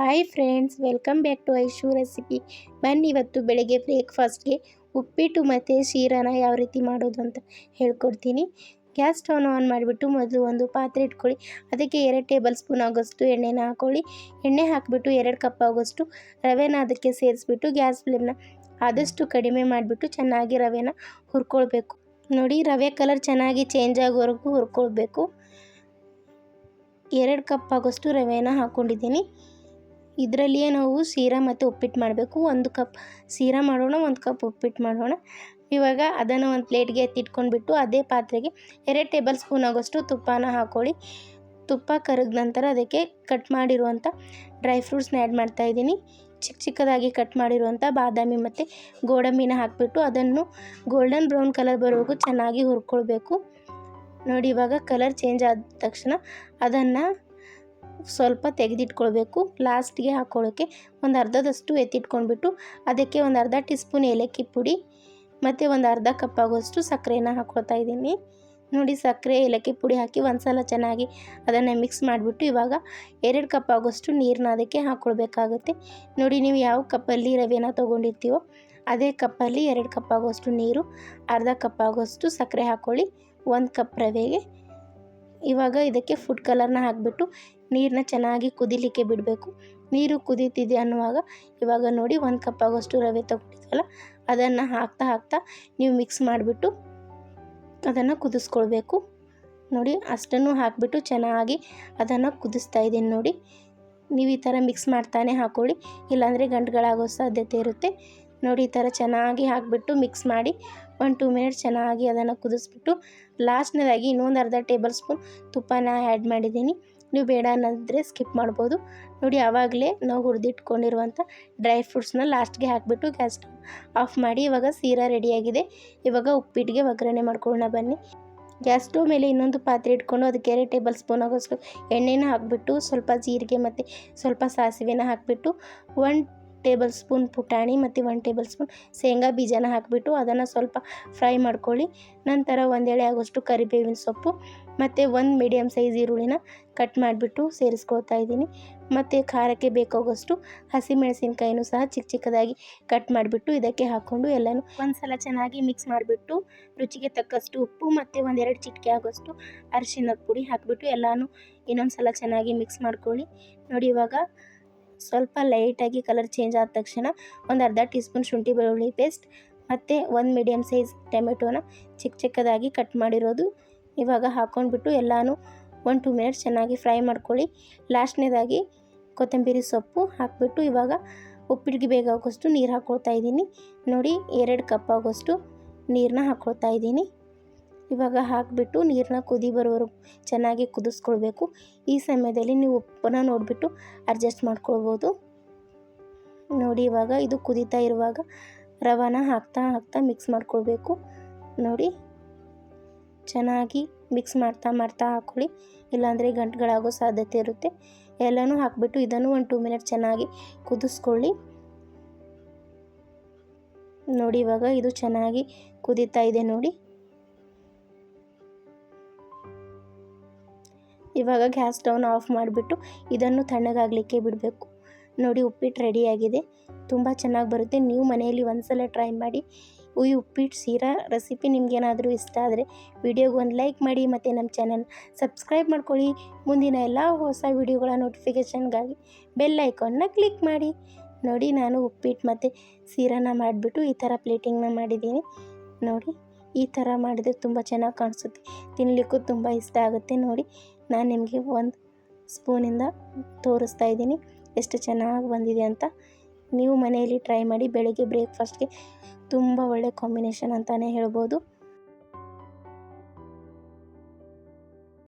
Hi friends, welcome back to Aishu recipe. ಬನ್ನಿ ಇವತ್ತು ಬೆಳಗ್ಗೆ ಬ್ರೇಕ್ಫಾಸ್ಟ್ಗೆ ಉಪ್ಪಿಟ್ಟು ಮತ್ತು ಶೀರಾನ ಯಾವ ರೀತಿ ಮಾಡೋದು ಅಂತ ಹೇಳ್ಕೊಡ್ತೀನಿ. ಗ್ಯಾಸ್ ಸ್ಟವ್ನ ಆನ್ ಮಾಡಿಬಿಟ್ಟು ಮೊದಲು ಒಂದು ಪಾತ್ರೆ ಇಟ್ಕೊಳ್ಳಿ. ಅದಕ್ಕೆ 2 ಟೇಬಲ್ ಸ್ಪೂನ್ ಆಗೋಷ್ಟು ಎಣ್ಣೆನ ಹಾಕ್ಕೊಳ್ಳಿ. ಎಣ್ಣೆ ಹಾಕಿಬಿಟ್ಟು 2 ಕಪ್ ಆಗೋಷ್ಟು ರವೆನ ಅದಕ್ಕೆ ಸೇರಿಸ್ಬಿಟ್ಟು ಗ್ಯಾಸ್ ಫ್ಲೇಮ್ನ ಆದಷ್ಟು ಕಡಿಮೆ ಮಾಡಿಬಿಟ್ಟು ಚೆನ್ನಾಗಿ ರವೆನ ಹುರ್ಕೊಳ್ಬೇಕು. ನೋಡಿ, ರವೆ ಕಲರ್ ಚೆನ್ನಾಗಿ ಚೇಂಜ್ ಆಗೋವರೆಗೂ ಹುರ್ಕೊಳ್ಬೇಕು. 2 ಕಪ್ ಆಗೋಷ್ಟು ರವೆನ ಹಾಕ್ಕೊಂಡಿದ್ದೀನಿ. ಇದರಲ್ಲಿಯೇ ನಾವು ಶೀರಾ ಮತ್ತು ಉಪ್ಪಿಟ್ಟು ಮಾಡಬೇಕು. 1 ಕಪ್ ಶೀರಾ ಮಾಡೋಣ, 1 ಕಪ್ ಉಪ್ಪಿಟ್ಟು ಮಾಡೋಣ. ಇವಾಗ ಅದನ್ನು ಒಂದು ಪ್ಲೇಟ್ಗೆ ಎತ್ತಿಟ್ಕೊಂಡ್ಬಿಟ್ಟು ಅದೇ ಪಾತ್ರೆಗೆ 2 ಟೇಬಲ್ ಸ್ಪೂನ್ ಆಗೋಷ್ಟು ತುಪ್ಪನ ಹಾಕ್ಕೊಳ್ಳಿ. ತುಪ್ಪ ಕರಗಿದ ನಂತರ ಅದಕ್ಕೆ ಕಟ್ ಮಾಡಿರುವಂಥ ಡ್ರೈ ಫ್ರೂಟ್ಸ್ನ ಆ್ಯಡ್ ಮಾಡ್ತಾಯಿದ್ದೀನಿ. ಚಿಕ್ಕದಾಗಿ ಕಟ್ ಮಾಡಿರುವಂಥ ಬಾದಾಮಿ ಮತ್ತು ಗೋಡಂಬಿನ ಹಾಕಿಬಿಟ್ಟು ಅದನ್ನು ಗೋಲ್ಡನ್ ಬ್ರೌನ್ ಕಲರ್ ಬರೋವರೆಗೂ ಚೆನ್ನಾಗಿ ಹುರ್ಕೊಳ್ಬೇಕು. ನೋಡಿ, ಇವಾಗ ಕಲರ್ ಚೇಂಜ್ ಆದ ತಕ್ಷಣ ಅದನ್ನು ಸ್ವಲ್ಪ ತೆಗೆದಿಟ್ಕೊಳ್ಬೇಕು. ಲಾಸ್ಟ್ಗೆ ಹಾಕ್ಕೊಳ್ಳೋಕ್ಕೆ ಒಂದು ಅರ್ಧದಷ್ಟು ಎತ್ತಿಟ್ಕೊಂಡ್ಬಿಟ್ಟು ಅದಕ್ಕೆ ಒಂದು ಅರ್ಧ ಟೀ ಸ್ಪೂನ್ ಏಲಕ್ಕಿ ಪುಡಿ ಮತ್ತು ಒಂದು ಅರ್ಧ ಕಪ್ ಆಗೋಷ್ಟು ಸಕ್ಕರೆನ ಹಾಕ್ಕೊಳ್ತಾ ಇದ್ದೀನಿ. ನೋಡಿ, ಸಕ್ಕರೆ ಏಲಕ್ಕಿ ಪುಡಿ ಹಾಕಿ ಒಂದು ಸಲ ಚೆನ್ನಾಗಿ ಅದನ್ನು ಮಿಕ್ಸ್ ಮಾಡಿಬಿಟ್ಟು ಇವಾಗ 2 ಕಪ್ ಆಗೋಷ್ಟು ನೀರನ್ನ ಅದಕ್ಕೆ ಹಾಕ್ಕೊಳ್ಬೇಕಾಗುತ್ತೆ. ನೋಡಿ, ನೀವು ಯಾವ ಕಪ್ಪಲ್ಲಿ ರವೆನ ತೊಗೊಂಡಿರ್ತೀವೋ ಅದೇ ಕಪ್ಪಲ್ಲಿ 2 ಕಪ್ ಆಗೋಷ್ಟು ನೀರು, ಅರ್ಧ ಕಪ್ ಆಗೋಷ್ಟು ಸಕ್ಕರೆ ಹಾಕ್ಕೊಳ್ಳಿ 1 ಕಪ್ ರವೆಗೆ. ಇವಾಗ ಇದಕ್ಕೆ ಫುಡ್ ಕಲರ್ನ ಹಾಕಿಬಿಟ್ಟು ನೀರನ್ನ ಚೆನ್ನಾಗಿ ಕುದಿಲಿಕ್ಕೆ ಬಿಡಬೇಕು. ನೀರು ಕುದೀತಿದೆ ಅನ್ನುವಾಗ ಇವಾಗ ನೋಡಿ 1 ಕಪ್ ಆಗೋಷ್ಟು ರವೆ ತೊಗೊಂಡಿದ್ವಲ್ಲ ಅದನ್ನು ಹಾಕ್ತಾ ನೀವು ಮಿಕ್ಸ್ ಮಾಡಿಬಿಟ್ಟು ಅದನ್ನು ಕುದಿಸ್ಕೊಳ್ಬೇಕು. ನೋಡಿ, ಅಷ್ಟನ್ನು ಹಾಕಿಬಿಟ್ಟು ಚೆನ್ನಾಗಿ ಅದನ್ನು ಕುದಿಸ್ತಾ ಇದ್ದೀನಿ. ನೋಡಿ, ನೀವು ಈ ಥರ ಮಿಕ್ಸ್ ಮಾಡ್ತಾನೆ ಹಾಕ್ಕೊಳ್ಳಿ, ಇಲ್ಲಾಂದರೆ ಗಂಟುಗಳಾಗೋ ಸಾಧ್ಯತೆ ಇರುತ್ತೆ. ನೋಡಿ, ಈ ಥರ ಚೆನ್ನಾಗಿ ಹಾಕಿಬಿಟ್ಟು ಮಿಕ್ಸ್ ಮಾಡಿ 1-2 ಮಿನಿಟ್ಸ್ ಚೆನ್ನಾಗಿ ಅದನ್ನು ಕುದಿಸ್ಬಿಟ್ಟು ಲಾಸ್ಟ್ನೇದಾಗಿ ಇನ್ನೊಂದು ಅರ್ಧ ಟೇಬಲ್ ಸ್ಪೂನ್ ತುಪ್ಪನ ಆ್ಯಡ್ ಮಾಡಿದ್ದೀನಿ. ನೀವು ಬೇಡ ಅನ್ನೋದ್ರೆ ಸ್ಕಿಪ್ ಮಾಡ್ಬೋದು. ನೋಡಿ, ಆವಾಗಲೇ ನಾವು ಹುರಿದಿಟ್ಕೊಂಡಿರುವಂಥ ಡ್ರೈ ಫ್ರೂಟ್ಸ್ನ ಲಾಸ್ಟ್ಗೆ ಹಾಕಿಬಿಟ್ಟು ಗ್ಯಾಸ್ ಆಫ್ ಮಾಡಿ. ಇವಾಗ ಶೀರಾ ರೆಡಿಯಾಗಿದೆ. ಇವಾಗ ಉಪ್ಪಿಟ್ಟಿಗೆ ಒಗ್ಗರಣೆ ಮಾಡ್ಕೊಳ್ಳೋಣ ಬನ್ನಿ. ಗ್ಯಾಸ್ ಸ್ಟವ್ ಮೇಲೆ ಇನ್ನೊಂದು ಪಾತ್ರೆ ಇಟ್ಕೊಂಡು ಅದಕ್ಕೆ 2 ಟೇಬಲ್ ಸ್ಪೂನ್ ಆಗೋಷ್ಟು ಎಣ್ಣೆನ ಹಾಕಿಬಿಟ್ಟು ಸ್ವಲ್ಪ ಜೀರಿಗೆ ಮತ್ತು ಸ್ವಲ್ಪ ಸಾಸಿವೆನ ಹಾಕಿಬಿಟ್ಟು 1 ಟೇಬಲ್ ಸ್ಪೂನ್ ಪುಟಾಣಿ ಮತ್ತು 1 ಟೇಬಲ್ ಸ್ಪೂನ್ ಶೇಂಗಾ ಬೀಜನ ಹಾಕಿಬಿಟ್ಟು ಅದನ್ನು ಸ್ವಲ್ಪ ಫ್ರೈ ಮಾಡ್ಕೊಳ್ಳಿ. ನಂತರ 1 ಎಳೆ ಆಗೋಷ್ಟು ಕರಿಬೇವಿನ ಸೊಪ್ಪು ಮತ್ತು 1 ಮೀಡಿಯಮ್ ಸೈಜ್ ಈರುಳ್ಳಿನ ಕಟ್ ಮಾಡಿಬಿಟ್ಟು ಸೇರಿಸ್ಕೊಳ್ತಾ ಇದ್ದೀನಿ. ಮತ್ತು ಖಾರಕ್ಕೆ ಬೇಕಾಗೋಷ್ಟು ಹಸಿಮೆಣಸಿನ್ಕಾಯಿನೂ ಸಹ ಚಿಕ್ಕದಾಗಿ ಕಟ್ ಮಾಡಿಬಿಟ್ಟು ಇದಕ್ಕೆ ಹಾಕ್ಕೊಂಡು ಎಲ್ಲನೂ ಒಂದು ಸಲ ಚೆನ್ನಾಗಿ ಮಿಕ್ಸ್ ಮಾಡಿಬಿಟ್ಟು ರುಚಿಗೆ ತಕ್ಕಷ್ಟು ಉಪ್ಪು ಮತ್ತು 1-2 ಚಿಟಿಕೆ ಆಗೋಷ್ಟು ಅರಿಶಿಣದ ಪುಡಿ ಹಾಕಿಬಿಟ್ಟು ಎಲ್ಲನೂ ಇನ್ನೊಂದು ಸಲ ಚೆನ್ನಾಗಿ ಮಿಕ್ಸ್ ಮಾಡ್ಕೊಳ್ಳಿ. ನೋಡಿ, ಇವಾಗ ಸ್ವಲ್ಪ ಲೈಟಾಗಿ ಕಲರ್ ಚೇಂಜ್ ಆದ ತಕ್ಷಣ ಒಂದು ಅರ್ಧ ಟೀ ಸ್ಪೂನ್ ಶುಂಠಿ ಬೆಳ್ಳುಳ್ಳಿ ಪೇಸ್ಟ್ ಮತ್ತು 1 ಮೀಡಿಯಮ್ ಸೈಜ್ ಟೊಮೆಟೊನ ಚಿಕ್ಕದಾಗಿ ಕಟ್ ಮಾಡಿರೋದು ಇವಾಗ ಹಾಕ್ಕೊಂಡ್ಬಿಟ್ಟು ಎಲ್ಲನೂ 1-2 ಮಿನಿಟ್ಸ್ ಚೆನ್ನಾಗಿ ಫ್ರೈ ಮಾಡ್ಕೊಳ್ಳಿ. ಲಾಸ್ಟ್ನೇದಾಗಿ ಕೊತ್ತಂಬರಿ ಸೊಪ್ಪು ಹಾಕಿಬಿಟ್ಟು ಇವಾಗ ಉಪ್ಪಿಟ್ಟಿಗೆ ಬೇಕಾಗೋಷ್ಟು ನೀರು ಹಾಕ್ಕೊಳ್ತಾ ಇದ್ದೀನಿ. ನೋಡಿ, 2 ಕಪ್ ಆಗೋಷ್ಟು ನೀರನ್ನ ಹಾಕ್ಕೊಳ್ತಾ ಇದ್ದೀನಿ. ಇವಾಗ ಹಾಕಿಬಿಟ್ಟು ನೀರನ್ನ ಕುದಿ ಬರೋವರೆಗೂ ಚೆನ್ನಾಗಿ ಕುದಿಸ್ಕೊಳ್ಬೇಕು. ಈ ಸಮಯದಲ್ಲಿ ನೀವು ಉಪ್ಪನ್ನ ನೋಡಿಬಿಟ್ಟು ಅಡ್ಜಸ್ಟ್ ಮಾಡ್ಕೊಳ್ಬೋದು. ನೋಡಿ, ಇವಾಗ ಇದು ಕುದೀತಾ ಇರುವಾಗ ರವಾನ ಹಾಕ್ತಾ ಮಿಕ್ಸ್ ಮಾಡ್ಕೊಳ್ಬೇಕು. ನೋಡಿ, ಚೆನ್ನಾಗಿ ಮಿಕ್ಸ್ ಮಾಡ್ತಾ ಹಾಕ್ಕೊಳ್ಳಿ, ಇಲ್ಲಾಂದರೆ ಗಂಟುಗಳಾಗೋ ಸಾಧ್ಯತೆ ಇರುತ್ತೆ. ಎಲ್ಲನೂ ಹಾಕಿಬಿಟ್ಟು ಇದನ್ನು 1-2 ಮಿನಿಟ್ಸ್ ಚೆನ್ನಾಗಿ ಕುದಿಸ್ಕೊಳ್ಳಿ. ನೋಡಿ, ಇವಾಗ ಇದು ಚೆನ್ನಾಗಿ ಕುದೀತಾ ಇದೆ. ನೋಡಿ, ಇವಾಗ ಗ್ಯಾಸ್ ಸ್ಟವ್ನ ಆಫ್ ಮಾಡಿಬಿಟ್ಟು ಇದನ್ನು ತಣ್ಣಗಾಗಲಿಕ್ಕೆ ಬಿಡಬೇಕು. ನೋಡಿ, ಉಪ್ಪಿಟ್ಟು ರೆಡಿಯಾಗಿದೆ. ತುಂಬ ಚೆನ್ನಾಗಿ ಬರುತ್ತೆ. ನೀವು ಮನೆಯಲ್ಲಿ ಒಂದ್ಸಲ ಟ್ರೈ ಮಾಡಿ. ಈ ಉಪ್ಪಿಟ್ಟು ಶೀರಾ ರೆಸಿಪಿ ನಿಮಗೇನಾದರೂ ಇಷ್ಟ ಆದರೆ ವಿಡಿಯೋಗೆ ಒಂದು ಲೈಕ್ ಮಾಡಿ ಮತ್ತು ನಮ್ಮ ಚಾನಲ್ ಸಬ್ಸ್ಕ್ರೈಬ್ ಮಾಡ್ಕೊಳ್ಳಿ. ಮುಂದಿನ ಎಲ್ಲ ಹೊಸ ವಿಡಿಯೋಗಳ ನೋಟಿಫಿಕೇಷನ್ಗಾಗಿ ಬೆಲ್ ಐಕಾನ್ನ ಕ್ಲಿಕ್ ಮಾಡಿ. ನೋಡಿ, ನಾನು ಉಪ್ಪಿಟ್ಟು ಮತ್ತು ಶೀರಾನ ಮಾಡಿಬಿಟ್ಟು ಈ ಥರ ಪ್ಲೇಟಿಂಗ್ನ ಮಾಡಿದ್ದೀನಿ. ನೋಡಿ, ಈ ಥರ ಮಾಡಿದರೆ ತುಂಬ ಚೆನ್ನಾಗಿ ಕಾಣಿಸುತ್ತೆ, ತಿನ್ನಲಿಕ್ಕೂ ತುಂಬ ಇಷ್ಟ ಆಗುತ್ತೆ. ನೋಡಿ, ನಾನು ನಿಮಗೆ 1 ಸ್ಪೂನಿಂದ ತೋರಿಸ್ತಾ ಇದ್ದೀನಿ ಎಷ್ಟು ಚೆನ್ನಾಗಿ ಬಂದಿದೆ ಅಂತ. ನೀವು ಮನೆಯಲ್ಲಿ ಟ್ರೈ ಮಾಡಿ. ಬೆಳಗ್ಗೆ ಬ್ರೇಕ್ಫಾಸ್ಟ್ಗೆ ತುಂಬ ಒಳ್ಳೆ ಕಾಂಬಿನೇಷನ್ ಅಂತಲೇ ಹೇಳ್ಬೋದು.